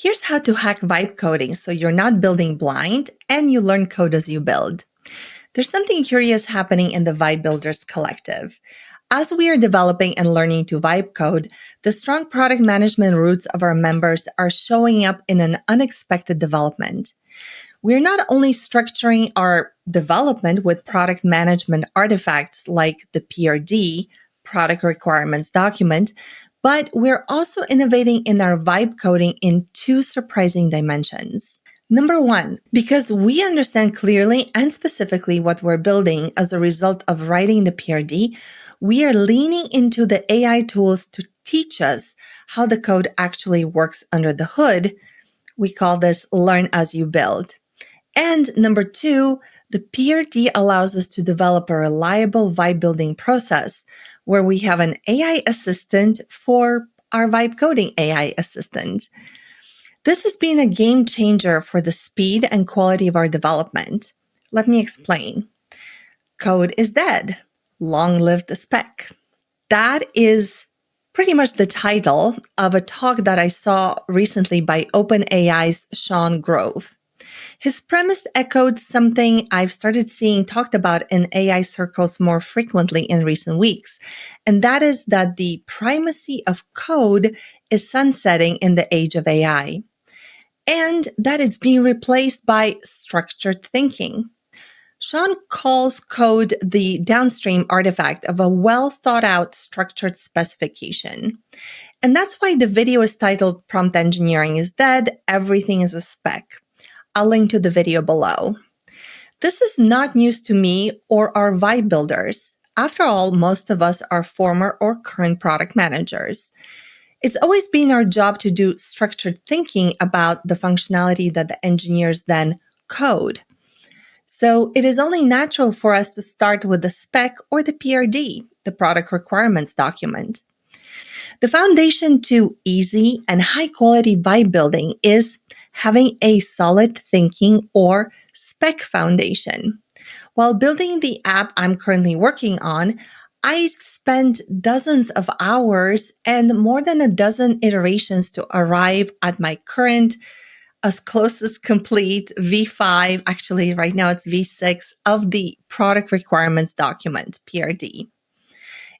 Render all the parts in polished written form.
Here's how to hack vibe coding so you're not building blind and you learn code as you build. There's something curious happening in the Vibe Builders Collective. As we are developing and learning to vibe code, the strong product management roots of our members are showing up in an unexpected development. We're not only structuring our development with product management artifacts like the PRD, product requirements document, but we're also innovating in our vibe coding in two surprising dimensions. Number one, because we understand clearly and specifically what we're building as a result of writing the PRD, we are leaning into the AI tools to teach us how the code actually works under the hood. We call this learn as you build. And number two, the PRD allows us to develop a reliable vibe building process where we have an AI assistant for our vibe coding AI assistant. This has been a game changer for the speed and quality of our development. Let me explain. Code is dead. Long live the spec. That is pretty much the title of a talk that I saw recently by OpenAI's Sean Grove. His premise echoed something I've started seeing talked about in AI circles more frequently in recent weeks, and that is that the primacy of code is sunsetting in the age of AI, and that it's being replaced by structured thinking. Sean calls code the downstream artifact of a well-thought-out structured specification. And that's why the video is titled Prompt Engineering is Dead, Everything is a Spec. I'll link to the video below. This is not news to me or our vibe builders. After all, most of us are former or current product managers. It's always been our job to do structured thinking about the functionality that the engineers then code. So it is only natural for us to start with the spec or the PRD, the product requirements document. The foundation to easy and high quality vibe building is having a solid thinking or spec foundation. While building the app I'm currently working on, I've spent dozens of hours and more than a dozen iterations to arrive at my current, as close as complete V5, actually right now it's V6, of the product requirements document, PRD.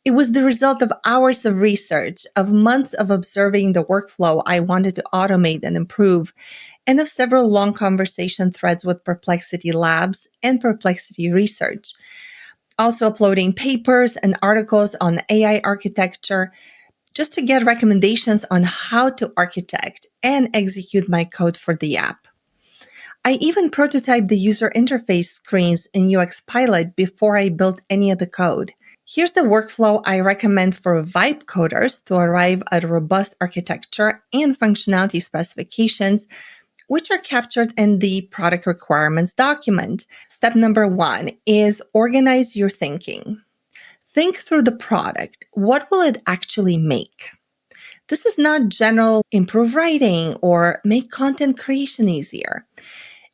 It was the result of hours of research, of months of observing the workflow I wanted to automate and improve, and of several long conversation threads with Perplexity Labs and Perplexity Research. Also uploading papers and articles on AI architecture just to get recommendations on how to architect and execute my code for the app. I even prototyped the user interface screens in UX Pilot before I built any of the code. Here's the workflow I recommend for vibe coders to arrive at robust architecture and functionality specifications, which are captured in the product requirements document. Step number one is organize your thinking. Think through the product. What will it actually make? This is not general improve writing or make content creation easier.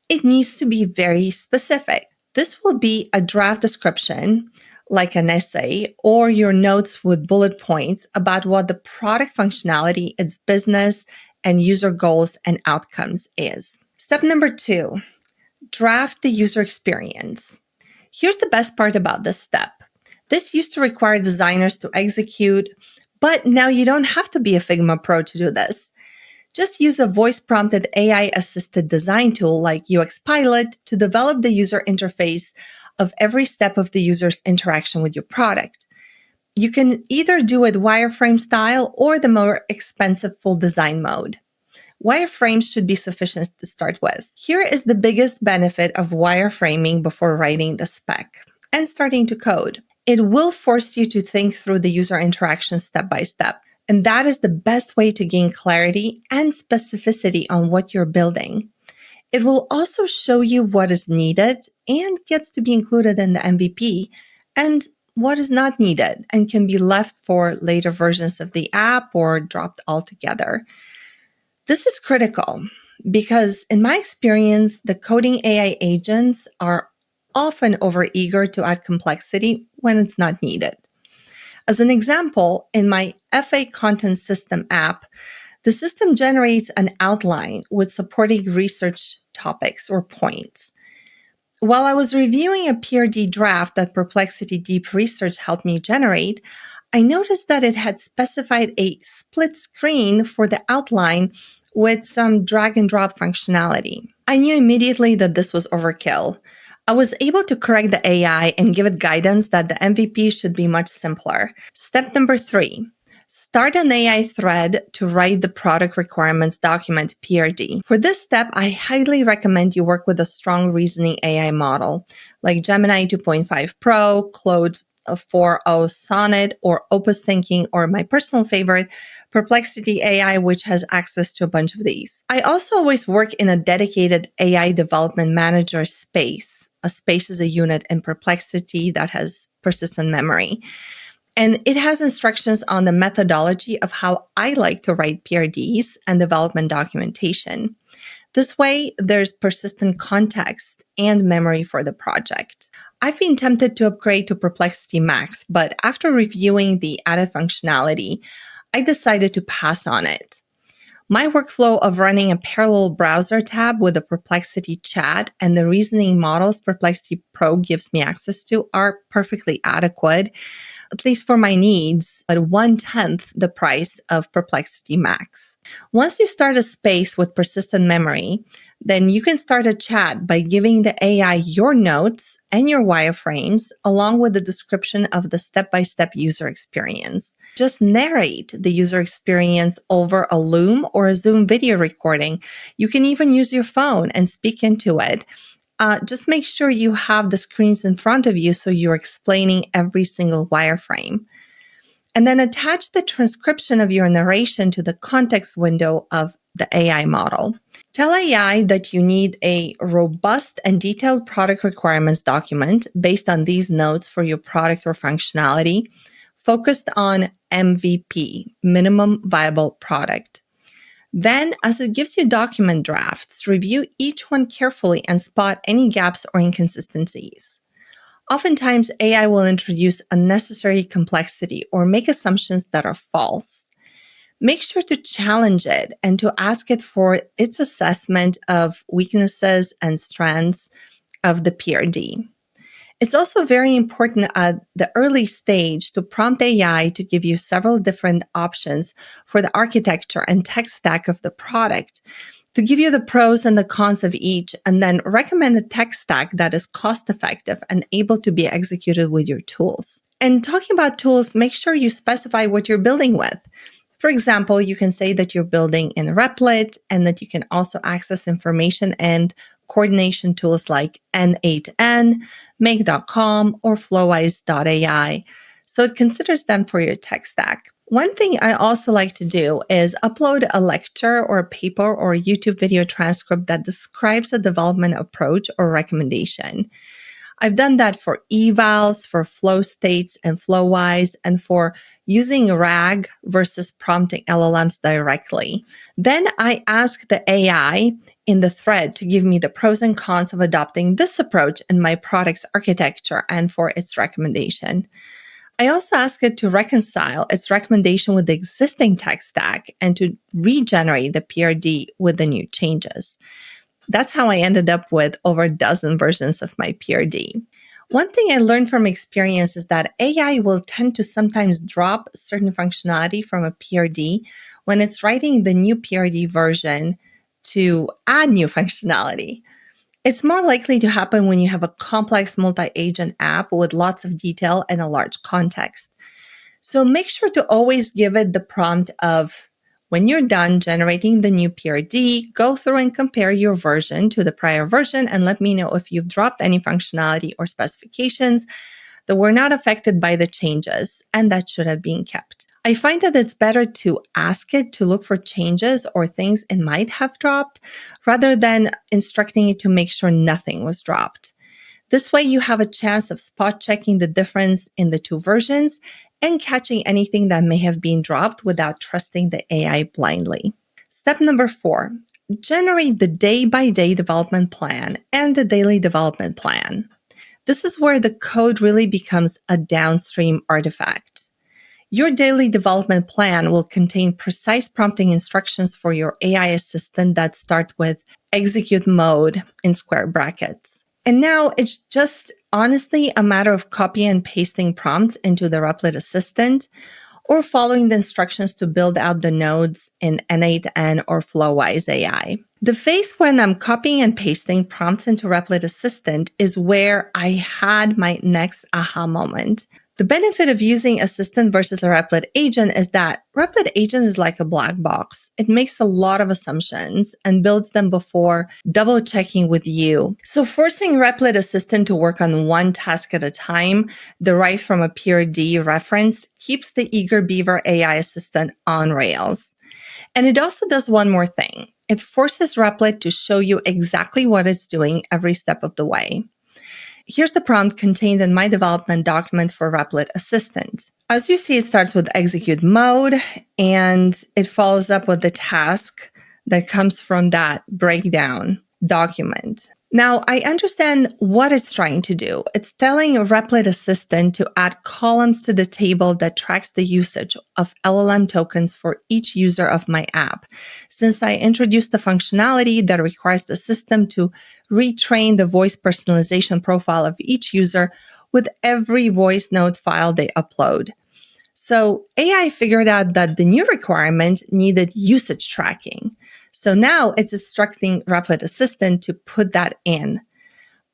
It needs to be very specific. This will be a draft description, like an essay, or your notes with bullet points about what the product functionality, its business, and user goals and outcomes is. Step number two, draft the user experience. Here's the best part about this step. This used to require designers to execute, but now you don't have to be a Figma pro to do this. Just use a voice-prompted AI-assisted design tool like UX Pilot to develop the user interface of every step of the user's interaction with your product. You can either do it wireframe style or the more expensive full design mode. Wireframes should be sufficient to start with. Here is the biggest benefit of wireframing before writing the spec and starting to code. It will force you to think through the user interaction step by step. And that is the best way to gain clarity and specificity on what you're building. It will also show you what is needed and gets to be included in the MVP, and what is not needed and can be left for later versions of the app or dropped altogether. This is critical because in my experience, the coding AI agents are often overeager to add complexity when it's not needed. As an example, in my FA content system app, The system generates an outline with supporting research topics or points. While I was reviewing a PRD draft that Perplexity Deep Research helped me generate, I noticed that it had specified a split screen for the outline with some drag and drop functionality. I knew immediately that this was overkill. I was able to correct the AI and give it guidance that the MVP should be much simpler. Step number 3. Start an AI thread to write the product requirements document PRD. For this step, I highly recommend you work with a strong reasoning AI model like Gemini 2.5 Pro, Claude 4.0 Sonnet, or Opus Thinking, or my personal favorite, Perplexity AI, which has access to a bunch of these. I also always work in a dedicated AI development manager space. A space is a unit in Perplexity that has persistent memory. And it has instructions on the methodology of how I like to write PRDs and development documentation. This way, there's persistent context and memory for the project. I've been tempted to upgrade to Perplexity Max, but after reviewing the added functionality, I decided to pass on it. My workflow of running a parallel browser tab with the Perplexity chat and the reasoning models Perplexity Pro gives me access to are perfectly adequate, at least for my needs, at 1/10 the price of Perplexity Max. Once you start a space with persistent memory, then you can start a chat by giving the AI your notes and your wireframes, along with the description of the step-by-step user experience. Just narrate the user experience over a Loom or a Zoom video recording. You can even use your phone and speak into it. Just make sure you have the screens in front of you so you're explaining every single wireframe. And then attach the transcription of your narration to the context window of the AI model. Tell AI that you need a robust and detailed product requirements document based on these notes for your product or functionality, focused on MVP, minimum viable product. Then, as it gives you document drafts, review each one carefully and spot any gaps or inconsistencies. Oftentimes, AI will introduce unnecessary complexity or make assumptions that are false. Make sure to challenge it and to ask it for its assessment of weaknesses and strengths of the PRD. It's also very important at the early stage to prompt AI to give you several different options for the architecture and tech stack of the product, to give you the pros and the cons of each, and then recommend a tech stack that is cost-effective and able to be executed with your tools. And talking about tools, make sure you specify what you're building with. For example, you can say that you're building in Repl.it and that you can also access information and coordination tools like N8N, Make.com, or Flowise.ai. So it considers them for your tech stack. One thing I also like to do is upload a lecture or a paper or a YouTube video transcript that describes a development approach or recommendation. I've done that for evals, for flow states and Flowise, and for using RAG versus prompting LLMs directly. Then I ask the AI in the thread to give me the pros and cons of adopting this approach in my product's architecture and for its recommendation. I also ask it to reconcile its recommendation with the existing tech stack and to regenerate the PRD with the new changes. That's how I ended up with over a dozen versions of my PRD. One thing I learned from experience is that AI will tend to sometimes drop certain functionality from a PRD when it's writing the new PRD version to add new functionality. It's more likely to happen when you have a complex multi-agent app with lots of detail and a large context. So make sure to always give it the prompt of, when you're done generating the new PRD, go through and compare your version to the prior version and let me know if you've dropped any functionality or specifications that were not affected by the changes and that should have been kept. I find that it's better to ask it to look for changes or things it might have dropped rather than instructing it to make sure nothing was dropped. This way you have a chance of spot checking the difference in the two versions and catching anything that may have been dropped without trusting the AI blindly. Step number 4, generate the day-by-day development plan and the daily development plan. This is where the code really becomes a downstream artifact. Your daily development plan will contain precise prompting instructions for your AI assistant that start with execute mode in square brackets. And now it's just honestly a matter of copying and pasting prompts into the Repl.it Assistant or following the instructions to build out the nodes in N8N or Flowise AI. The phase when I'm copying and pasting prompts into Repl.it Assistant is where I had my next aha moment. The benefit of using Assistant versus a Repl.it Agent is that Repl.it Agent is like a black box. It makes a lot of assumptions and builds them before double checking with you. So forcing Repl.it Assistant to work on one task at a time, derived from a PRD reference, keeps the eager beaver AI assistant on rails. And it also does one more thing. It forces Repl.it to show you exactly what it's doing every step of the way. Here's the prompt contained in my development document for Repl.it Assistant. As you see, it starts with execute mode, and it follows up with the task that comes from that breakdown document. Now, I understand what it's trying to do. It's telling a Repl.it Assistant to add columns to the table that tracks the usage of LLM tokens for each user of my app, since I introduced the functionality that requires the system to retrain the voice personalization profile of each user with every voice note file they upload. So AI figured out that the new requirement needed usage tracking. So now it's instructing Repl.it Assistant to put that in.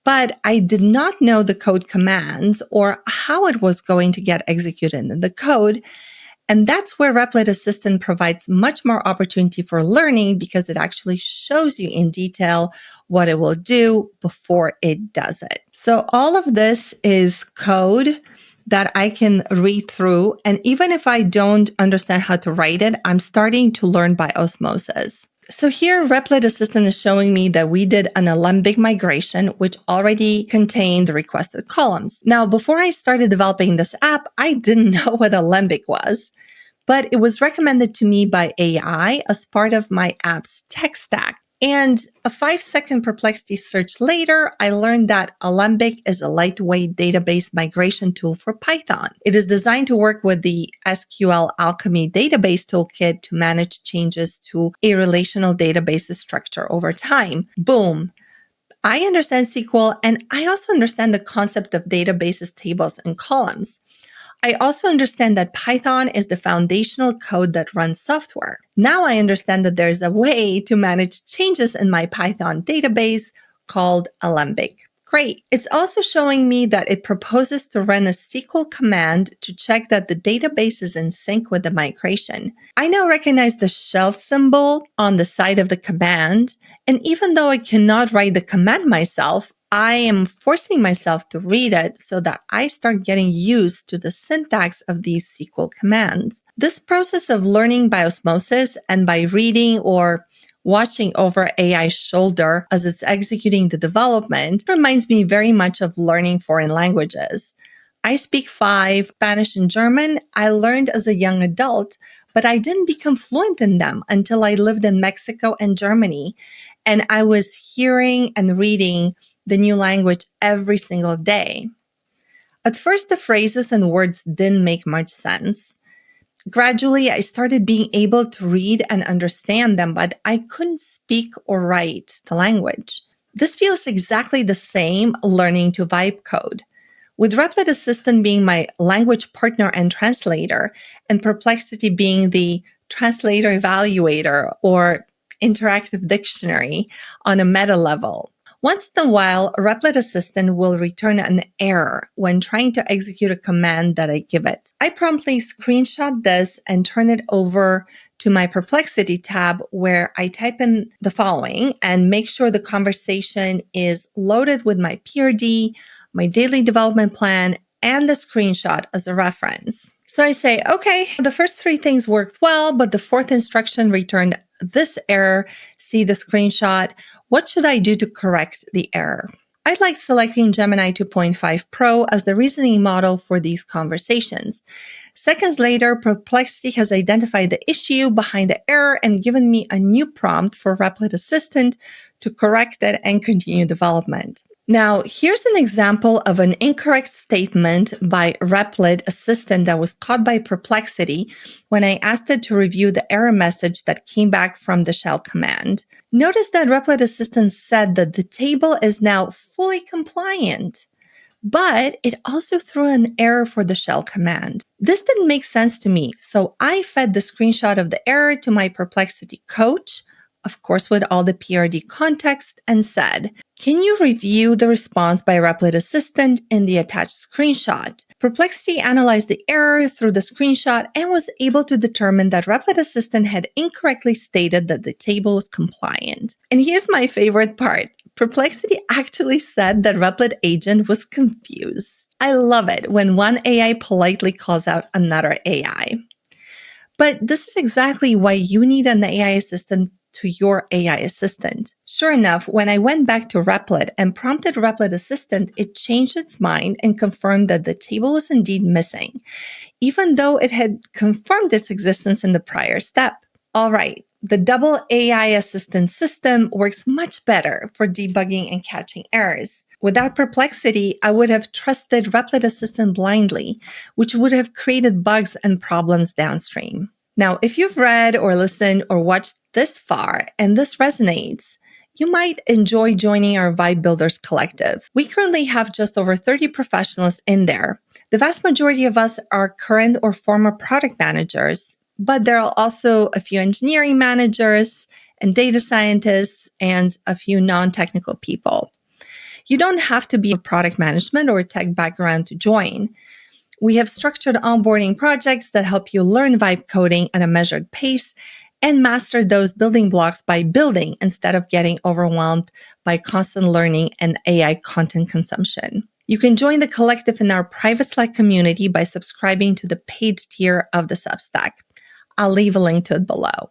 But I did not know the code commands or how it was going to get executed in the code. And that's where Repl.it Assistant provides much more opportunity for learning because it actually shows you in detail what it will do before it does it. So all of this is code that I can read through. And even if I don't understand how to write it, I'm starting to learn by osmosis. So here, Repl.it Assistant is showing me that we did an Alembic migration, which already contained the requested columns. Now, before I started developing this app, I didn't know what Alembic was, but it was recommended to me by AI as part of my app's tech stack. And a 5-second Perplexity search later, I learned that Alembic is a lightweight database migration tool for Python. It is designed to work with the SQL Alchemy database toolkit to manage changes to a relational database structure over time. Boom. I understand SQL, and I also understand the concept of databases, tables, and columns. I also understand that Python is the foundational code that runs software. Now I understand that there's a way to manage changes in my Python database called Alembic. Great. It's also showing me that it proposes to run a SQL command to check that the database is in sync with the migration. I now recognize the shell symbol on the side of the command, and even though I cannot write the command myself, I am forcing myself to read it so that I start getting used to the syntax of these SQL commands. This process of learning by osmosis and by reading or watching over AI's shoulder as it's executing the development reminds me very much of learning foreign languages. I speak 5, Spanish and German. I learned as a young adult, but I didn't become fluent in them until I lived in Mexico and Germany. And I was hearing and reading the new language every single day. At first, the phrases and words didn't make much sense. Gradually, I started being able to read and understand them, but I couldn't speak or write the language. This feels exactly the same learning to VibeCode. With Repl.it Assistant being my language partner and translator, and Perplexity being the translator evaluator or interactive dictionary on a meta level. Once in a while, Repl.it Assistant will return an error when trying to execute a command that I give it. I promptly screenshot this and turn it over to my Perplexity tab where I type in the following and make sure the conversation is loaded with my PRD, my daily development plan, and the screenshot as a reference. So I say, okay, the first 3 things worked well, but the 4th instruction returned this error. See the screenshot. What should I do to correct the error? I like selecting Gemini 2.5 Pro as the reasoning model for these conversations. Seconds later, Perplexity has identified the issue behind the error and given me a new prompt for Repl.it Assistant to correct it and continue development. Now, here's an example of an incorrect statement by Repl.it Assistant that was caught by Perplexity when I asked it to review the error message that came back from the shell command. Notice that Repl.it Assistant said that the table is now fully compliant, but it also threw an error for the shell command. This didn't make sense to me, so I fed the screenshot of the error to my Perplexity coach, of course with all the PRD context, and said, "Can you review the response by Repl.it Assistant in the attached screenshot?" Perplexity analyzed the error through the screenshot and was able to determine that Repl.it Assistant had incorrectly stated that the table was compliant. And here's my favorite part. Perplexity actually said that Repl.it Agent was confused. I love it when one AI politely calls out another AI. But this is exactly why you need an AI assistant to your AI assistant. Sure enough, when I went back to Repl.it and prompted Repl.it Assistant, it changed its mind and confirmed that the table was indeed missing, even though it had confirmed its existence in the prior step. All right, the double AI assistant system works much better for debugging and catching errors. Without Perplexity, I would have trusted Repl.it Assistant blindly, which would have created bugs and problems downstream. Now, if you've read or listened or watched this far and this resonates, you might enjoy joining our Vibe Builders Collective. We currently have just over 30 professionals in there. The vast majority of us are current or former product managers, but there are also a few engineering managers and data scientists and a few non-technical people. You don't have to be a product management or a tech background to join. We have structured onboarding projects that help you learn vibe coding at a measured pace and master those building blocks by building instead of getting overwhelmed by constant learning and AI content consumption. You can join the collective in our private Slack community by subscribing to the paid tier of the Substack. I'll leave a link to it below.